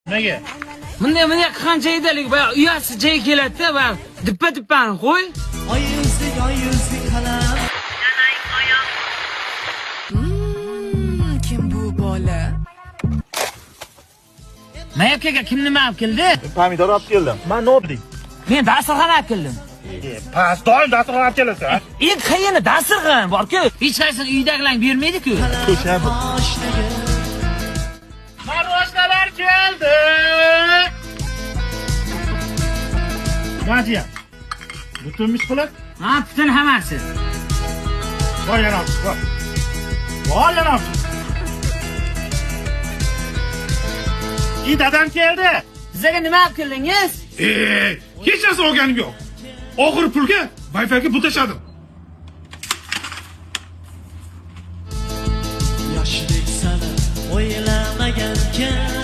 Nega? Bunday qancha edalik va uyasi joyi keladi va dippa-dippani qo'y. Oy yuzli qalam. Kim bu bola? Mayakaga kim nima olib keldi? Pomidor olib keldim. Men nima olding? Men dasturxon olib keldim. Pas doim dasturxon olib kelasan. Endi qayerda dasturxon bor-ku? Hech qaysini uydagilar bermaydi-ku. Ko'chab. Marvoshkalar keldi. Majia. Butun mishqilib? Ha, butun hammasi. Voy yana. Voy yana. Dadam keldi. Sizga nima olib keldingiz? Hech narsa olganim yo'q. Oxir pulga Wi-Fi'ga pul tashladim. Yoshlik sana o'ylamagankan.